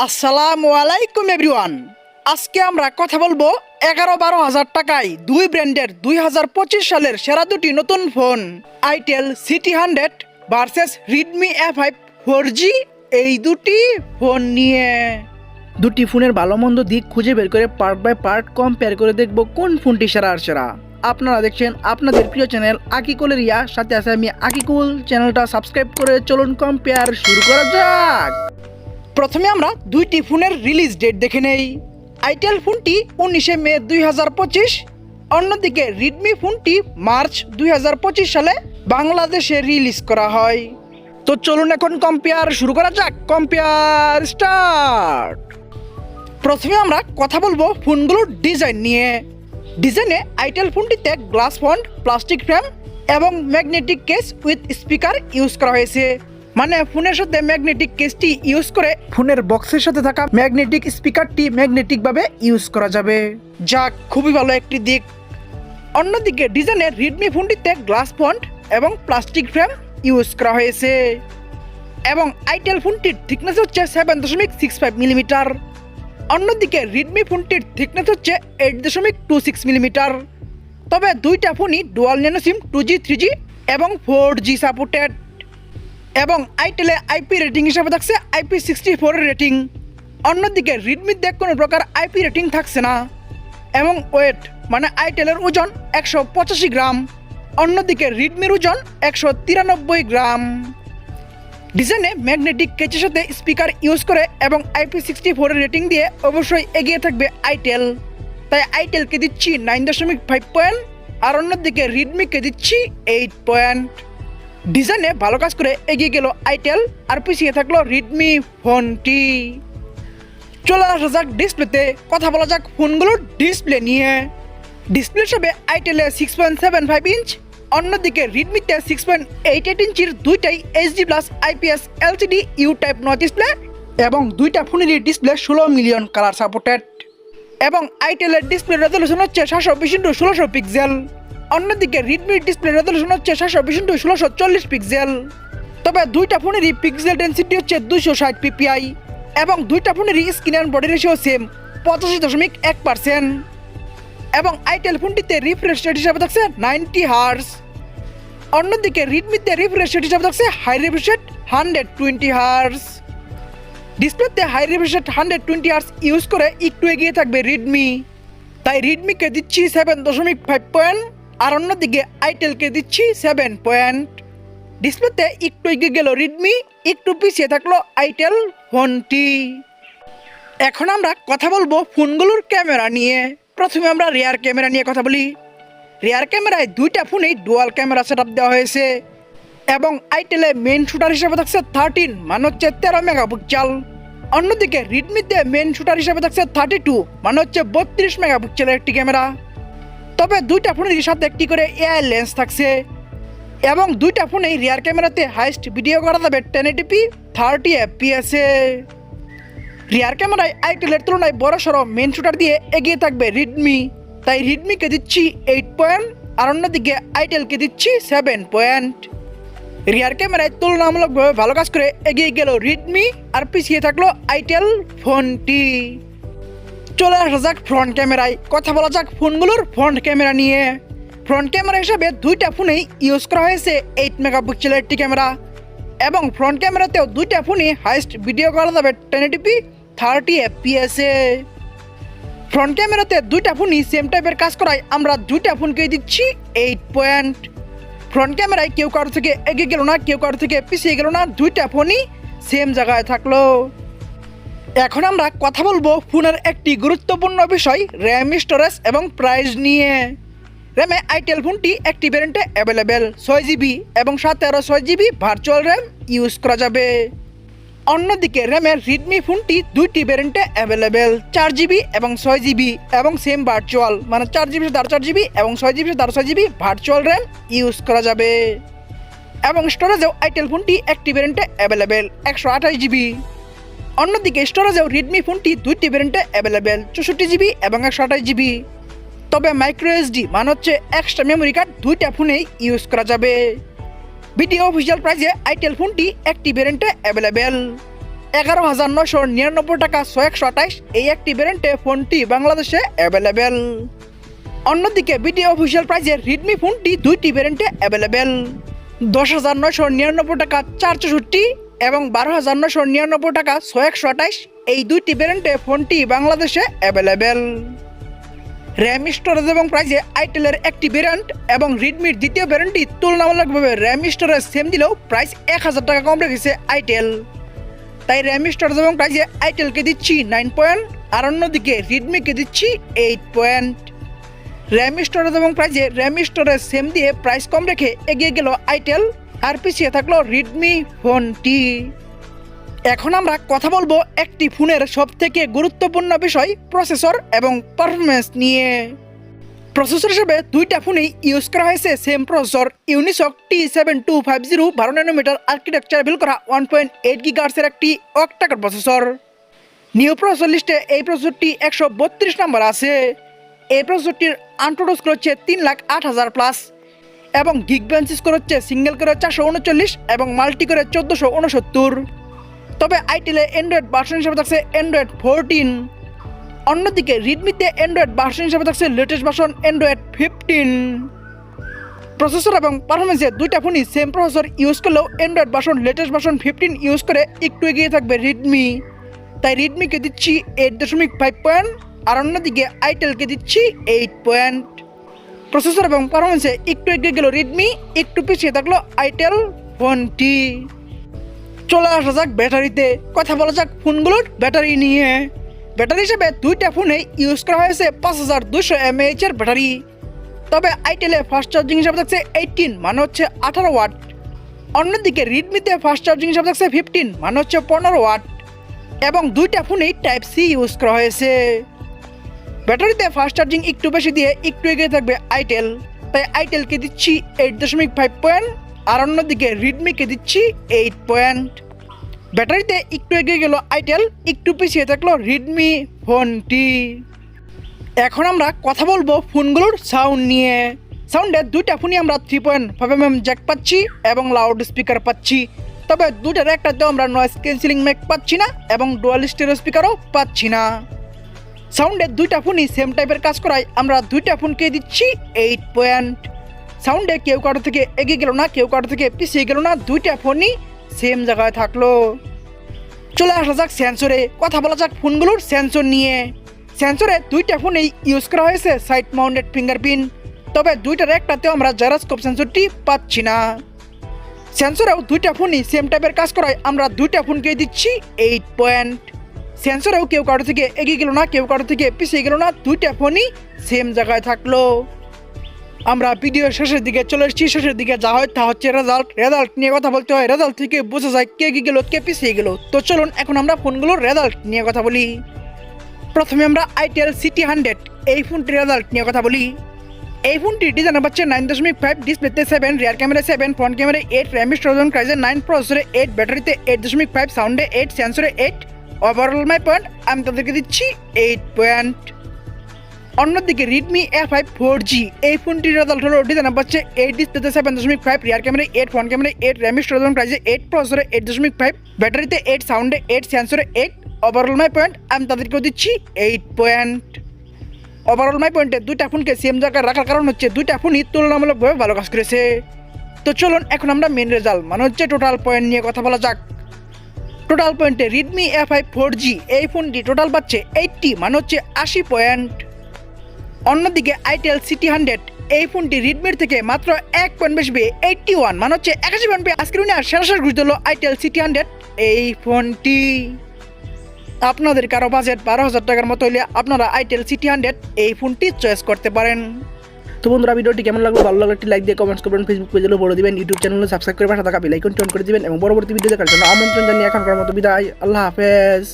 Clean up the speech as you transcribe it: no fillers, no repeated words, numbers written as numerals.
আসসালামু আলাইকুম এভরিওয়ান। আজকে আমরা কথা বলবো 11-12 হাজার টাকায় দুই ব্র্যান্ডের 2025 সালের সেরা দুটি নতুন phone itel CT100 versus Redmi A5 4G। এই দুটি ফোন নিয়ে দুটি ফোনের ভালো মন্দ দিক খুঁজে বের করে পার্ট বাই পার্ট কম্পেয়ার করে দেখব কোন ফোনটি সেরা আর সেরা। আপনারা দেখছেন আপনাদের প্রিয় চ্যানেল আকিকুলের রিয়া, সাথে আছে আমি আকিকুল। চ্যানেলটা সাবস্ক্রাইব করে চলুন কম্পেয়ার শুরু করা যাক। প্রথমে আমরা দুইটি ফোনের রিলিজ ডেট দেখে নেই। আইটেল ফোনটি 19 মে 2025, অন্যদিকে রেডমি ফোনটি মার্চ 2025 সালে বাংলাদেশে রিলিজ করা হয়। তো চলুন এখন কম্পেয়ার শুরু করা যাক। Compare start. প্রথমে আমরা কথা বলবো ফোনগুলোর ডিজাইন নিয়ে। ডিজাইনে আইটেল ফোনটিতে গ্লাস ফন্ট, প্লাস্টিক ফ্রেম এবং magnetic case with speaker use করা হয়েছে। মানে ফোনের সাথে ম্যাগনেটিক কেসটি ইউজ করে ফোনের বক্সের সাথে থাকা ম্যাগনেটিক স্পিকারটি ম্যাগনেটিকভাবে ইউজ করা যাবে, যা খুবই ভালো একটি দিক। অন্যদিকে ডিজাইনের রেডমি ফোনটিতে গ্লাস ফন্ট এবং প্লাস্টিক ফ্রেম ইউজ করা হয়েছে এবং আইটেল ফোনটির থিকনেস হচ্ছে 7.65 মিলিমিটার। অন্যদিকে রেডমি ফোনটির থিকনেস হচ্ছে 8.26 মিলিমিটার। তবে দুইটা ফোনই ডুয়াল ন্যানো সিম 2G 3G এবং 4G সাপোর্টেড এবং আইটেলে আইপি রেটিং হিসাবে থাকছে IP64 এর রেটিং। অন্যদিকে রেডমিতে কোনো প্রকার আইপি রেটিং থাকছে না। এবং ওয়েট মানে আইটেলের ওজন 185 গ্রাম, অন্যদিকে রেডমির ওজন 193 গ্রাম। ডিজাইনে ম্যাগনেটিক কেচের সাথে স্পিকার ইউজ করে এবং IP64 এর রেটিং দিয়ে অবশ্যই এগিয়ে থাকবে আইটেল। তাই আইটেলকে দিচ্ছি 9.5 পয়েন্ট আর অন্যদিকে রেডমিকে দিচ্ছি 8 পয়েন্ট। ডিজাইনে ভালো কাজ করে এগিয়ে গেল আইটেল আর পিছিয়ে থাকলো রেডমি ফোনটি। চলে আসা যাক ডিসপ্লেতে। কথা বলা যাক ফোনগুলোর ডিসপ্লে নিয়ে। ডিসপ্লে হিসেবে আইটেলে 6.75 ইঞ্চ, অন্যদিকে রেডমিতে 6.88 ইঞ্চির দুইটাই HD+ IPS LCD U type notch display এবং দুইটা ফোনেরই ডিসপ্লে 16 মিলিয়ন কালার সাপোর্টেড এবং আইটেলের ডিসপ্লে রেজলিউশন হচ্ছে 720x1600 পিক্সেল। অন্যদিকে রেডমির ডিসপ্লে রেজলিউশন হচ্ছে 720x1640 পিক্সেল। তবে দুইটা ফোনেরই পিক্সেল ডেনসিটি হচ্ছে 260 ppi এবং দুইটা ফোনেরই screen and body ratio same 85.1%। এবং আইটেল ফোনটিতে রিফ্রেশ রেট হিসাবে থাকছে 90 হার্জ। অন্যদিকে রেডমিতে রিফ্রেশ রেট হিসাবে থাকছে হাই রিফ্রেশ রেট 120 হার্জ। ডিসপ্লেতে high refresh rate 120 hertz use করে একটু এগিয়ে থাকবে রেডমি, তাই রেডমিকে দিচ্ছি 7.5 পয়েন্ট আর অন্যদিকে আইটেলকে দিচ্ছি 7 পয়েন্ট। ডিসপ্লেতে একটু এগিয়ে গেল রেডমি, একটু পিছিয়ে থাকলো আইটেল ফোনটি। এখন আমরা কথা বলবো ফোনগুলোর ক্যামেরা নিয়ে। প্রথমে আমরা রিয়ার ক্যামেরা নিয়ে কথা বলি। রিয়ার ক্যামেরায় দুইটা ফোনেই ডুয়াল ক্যামেরা সেটআপ দেওয়া হয়েছে এবং আইটেলে মেইন শুটার হিসেবে থাকছে 13 মানে হচ্ছে 13 মেগাপিক্সেল। অন্যদিকে রেডমিতে মেইন শুটার হিসেবে থাকছে 32 মানে হচ্ছে 32 মেগাপিক্সেলের একটি ক্যামেরা। তবে দুইটা ফোনের সাথে একটি করে এআই লেন্স থাকছে এবং দুইটা ফোনেই রিয়ার ক্যামেরাতে হাইস্ট ভিডিও করা যাবে 1080p 30 fps এ। রিয়ার ক্যামেরায় আইটেলের তুলনায় বড়সড় মেইন শুটার দিয়ে এগিয়ে থাকবে রেডমি, তাই রেডমিকে দিচ্ছি 8 পয়েন্ট আর অন্যদিকে আইটেলকে দিচ্ছি 7 পয়েন্ট। রিয়ার ক্যামেরায় তুলনামূলকভাবে ভালো কাজ করে এগিয়ে গেল রেডমি আর পিছিয়ে থাকলো আইটেল ফোনটি। চলে আসা যাক ফ্রন্ট ক্যামেরায়। কথা বলা যাক ফোনগুলোর ফ্রন্ট ক্যামেরা নিয়ে। ফ্রন্ট ক্যামেরা হিসাবে দুইটা ফোনেই ইউজ করা হয়েছে 8 মেগাপিক্সেলের একটি ক্যামেরা এবং ফ্রন্ট ক্যামেরাতেও দুইটা ফোনই হাইস্ট ভিডিও করা যাবে 1080p 30 fps এ। ফ্রন্ট ক্যামেরাতে দুইটা ফোনই সেম টাইপের কাজ করায় আমরা দুইটা ফোনকে দিচ্ছি 8 পয়েন্ট। ফ্রন্ট ক্যামেরায় কেউ কারো থেকে এগিয়ে গেল না, কেউ কারো থেকে পিছিয়ে গেল না, দুইটা ফোনই সেম জায়গায় থাকলো। এখন আমরা কথা বলবো ফোনের একটি গুরুত্বপূর্ণ বিষয় র্যাম, স্টোরেজ এবং প্রাইস নিয়ে। র্যামে আইটেল ফোনটি একটি ভ্যারিয়েন্টে অ্যাভেলেবেল 6GB এবং সাথে আরও 6GB ভার্চুয়াল র্যাম ইউজ করা যাবে। অন্যদিকে র্যামের রেডমি ফোনটি দুইটি ভ্যারিয়েন্টে অ্যাভেলেবেল 4GB এবং 6GB এবং সেম ভার্চুয়াল মানে 4GB সাথে 4GB এবং 6GB সাথে 6GB ভার্চুয়াল র্যাম ইউজ করা যাবে। এবং স্টোরেজেও আইটেল ফোনটি একটি ভ্যারিয়েন্টে অ্যাভেলেবেল 128GB। অন্যদিকে স্টোরেজেও রেডমি ফোনটি দুইটি ভ্যারিয়েন্টে অ্যাভেলেবেল 64GB এবং 128GB। তবে মাইক্রো এসডি মানে হচ্ছে এক্সট্রা মেমোরি কার্ড দুইটা ফোনেই ইউজ করা যাবে। ভিডিও অফিসিয়াল প্রাইসে আইটেল ফোনটি একটি ভ্যারিয়েন্টে অ্যাভেলেবেল 11,999 টাকা 128 এই একটি ভ্যারিয়েন্টে ফোনটি বাংলাদেশে অ্যাভেলেবেল। অন্যদিকে বিডি অফিসিয়াল প্রাইজে রেডমি ফোনটি দুইটি ভ্যারিয়েন্টে অ্যাভেলেবেল। 10,999 টাকা 464 এবং 12,999 টাকা 128 এই দুইটি ভ্যারিয়েন্টে ফোনটি বাংলাদেশে অ্যাভেলেবেল। র্যাম স্টোরেজ এবং প্রাইজে আইটেলের একটি ভ্যারিয়েন্ট এবং রেডমির দ্বিতীয় ভ্যারিয়েন্টটি তুলনামূলকভাবে র্যাম স্টোরেজ সেম দিলেও প্রাইস 1,000 টাকা কম রেখেছে আইটেল। তাই র্যাম স্টোরেজ এবং প্রাইজে আইটেলকে দিচ্ছি 9 পয়েন্ট, আর অন্যদিকে রেডমিকে দিচ্ছি 8 পয়েন্ট। র্যাম স্টোরেজ এবং প্রাইজে র্যাম স্টোরেজ সেম দিয়ে প্রাইস কম রেখে এগিয়ে গেল আইটেল, আর পিছিয়ে থাকলো রেডমি ফোনটি। এখন আমরা কথা বলবো একটি ফোনের সবথেকে গুরুত্বপূর্ণ বিষয় প্রসেসর এবং পারফরমেন্স নিয়ে। প্রসেসর হিসেবে দুইটা ফোনেই ইউজ করা হয়েছে same processor Unisoc T7250 12 nanometer architecture build করা 1.8 গিগাহার্টজের একটি অক্টাকোর প্রসেসর। নিউ প্রসেসর লিস্টে এই প্রসেসরটি 132 নম্বর আছে। এই প্রসেসরটির আনটোটাল স্কোর হচ্ছে 3,08,000 প্লাস এবং গিগবেঞ্চ স্কোর হচ্ছে সিঙ্গেল করে 439 এবং মাল্টি করে 1469। তবে আইটেলে অ্যান্ড্রয়েড ভার্সন হিসেবে থাকছে অ্যান্ড্রয়েড 14। অন্যদিকে রেডমিতে অ্যান্ড্রয়েড ভার্সন হিসেবে থাকছে লেটেস্ট ভার্সন অ্যান্ড্রয়েড 15। প্রসেসর এবং পারফরমেন্সে দুইটা ফোনই সেম প্রসেসর ইউজ করলেও Android version latest version 15 use করে একটু এগিয়ে থাকবে রেডমি। তাই রেডমিকে দিচ্ছি 8.5 পয়েন্ট, আর অন্যদিকে আইটেলকে দিচ্ছি 8 পয়েন্ট। প্রসেসর এবং পারফরমেন্সে একটু এগিয়ে গেল রেডমি, একটু পিছিয়ে থাকলো আইটেল ফোনটি। চলে আসা যাক ব্যাটারিতে, কথা বলা যাক ফোনগুলোর ব্যাটারি নিয়ে। ব্যাটারি হিসেবে দুইটা ফোনে ইউজ করা হয়েছে 5200 mAh এর ব্যাটারি। তবে আইটেলে ফাস্ট চার্জিং হিসাবে থাকছে 18 মানে হচ্ছে 18 ওয়াট। অন্যদিকে রেডমিতে ফাস্ট চার্জিং হিসাবে থাকছে 15 মানে হচ্ছে 15 ওয়াট এবং দুইটা ফোনেই টাইপ সি ইউজ করা হয়েছে। ব্যাটারিতে ফাস্ট চার্জিং একটু বেশি দিয়ে একটু এগিয়ে থাকবে আইটেল, তাই আইটেলকে দিচ্ছি 8.5 পয়েন্ট, আর অন্যদিকে রেডমিকে দিচ্ছি 8 পয়েন্ট। ব্যাটারিতে একটু এগিয়ে গেল আইটেল, একটু পিছিয়ে থাকলো রেডমি ফোনটি। এখন আমরা কথা বলবো ফোনগুলোর সাউন্ড নিয়ে। সাউন্ডে দুইটা ফোনই আমরা 3.5mm জ্যাক পাচ্ছি এবং লাউড স্পিকার পাচ্ছি। তবে দুটার একটাতেও আমরা নয়েজ ক্যান্সেলিং ম্যাক পাচ্ছি না এবং ডুয়াল স্টেরিও স্পিকারও পাচ্ছি না। সাউন্ডে দুইটা ফোনই সেম টাইপের কাজ করায় আমরা দুইটা ফোনকে দিচ্ছি 8 পয়েন্ট। সাউন্ডে কেউ কারো থেকে এগিয়ে গেল না, কেউ কারো থেকে পিছিয়ে গেল না, দুইটা ফোনই সেম জায়গায় থাকলো। চলে আসা যাক সেন্সরে, কথা বলা যাক ফোনগুলোর সেন্সর নিয়ে। সেন্সরে দুইটা ফোনেই ইউজ করা হয়েছে সাইড মাউন্টেড ফিঙ্গারপ্রিন্ট, তবে দুইটার একটাতেও আমরা জাইরোস্কোপ সেন্সরটি পাচ্ছি না। সেন্সরেও দুইটা ফোনই সেম টাইপের কাজ করায় আমরা দুইটা ফোনকে দিচ্ছি 8 পয়েন্ট। সেন্সরেও কেউ কারো থেকে এগিয়ে গেল না, কেউ কারো থেকে পিছিয়ে গেল না, দুইটা ফোনই সেম জায়গায় থাকলো। আমরা ভিডিওর শেষের দিকে চলে এসেছি। শেষের দিকে যা হয় তা হচ্ছে রেজাল্ট নিয়ে কথা বলতে হয়। রেজাল্ট থেকে বোঝা যায় কে এগিয়ে গেল কে পিছিয়ে গেল। তো চলুন এখন আমরা ফোনগুলোর রেজাল্ট নিয়ে কথা বলি। প্রথমে আমরা আইটেল CT100 এই ফোনটির রেজাল্ট নিয়ে কথা বলি। এই ফোনটি ডিজাইন পাচ্ছে 9.5, ডিসপ্লেতে 7, rear camera 7, front camera 8, RAM storage প্রাইজে 9, প্রসেসরে 8, ব্যাটারিতে 8.5, সাউন্ডে 8, সেন্সরে 8। ওভারঅল মাই পয়েন্ট আমি তাদেরকে দিচ্ছি 8 পয়েন্ট। অন্যদিকে রেডমি A5 4G এই ফোনটির রেজাল্ট হলো ডিজাইন পাচ্ছে 8, ডিসপ্লেতে 7.5, rear camera 8, front camera 8, RAM storage প্রাইজে 8, প্রসেসরে 8.5, ব্যাটারিতে 8, সাউন্ডে 8, সেন্সরে 8। ওভারঅল মাই পয়েন্ট আমি তাদেরকেও দিচ্ছি 8 পয়েন্ট। ওভারঅল মাই পয়েন্টে দুইটা ফোনকে সেম জায়গায় রাখার কারণ হচ্ছে দুইটা ফোনই তুলনামূলকভাবে ভালো কাজ করেছে। তো চলুন এখন আমরা মেন রেজাল্ট মানে হচ্ছে টোটাল পয়েন্ট নিয়ে কথা বলা যাক। টোটাল পয়েন্টে রেডমি A5 4G এই ফোনটি টোটাল পাচ্ছে 80 মানে হচ্ছে 80 পয়েন্ট। অন্যদিকে আইটেল CT100 এই ফোনটি রেডমির থেকে মাত্র 1 পয়েন্ট বেশি পেয়ে 81 মানে হচ্ছে 81 পয়েন্ট পেয়ে আজকের উনি আর সেরা ঘুরতে হলো আইটেল CT100 এই ফোনটি। আপনাদের কারো বাজেট 12,000 টাকার মতো হলে আপনারা আইটেল CT100 এই ফোনটি চয়েস করতে পারেন। তো বন্ধুরা ভিডিওটি কেমন লাগলো, ভালো লাগলে একটি লাইক দিয়ে কমেন্টস করবেন, ফেসবুক পেজে বলে দিবেন, ইউটিউব চ্যানেলে সাবস্ক্রাইব করে পাশে থাকা বেল আইকনটি অন করে দিবেন এবং পরবর্তী ভিডিও দেখার জন্য আমন্ত্রণ জানিয়ে এখনকার মতো বিদায়। আল্লাহ হাফেজ।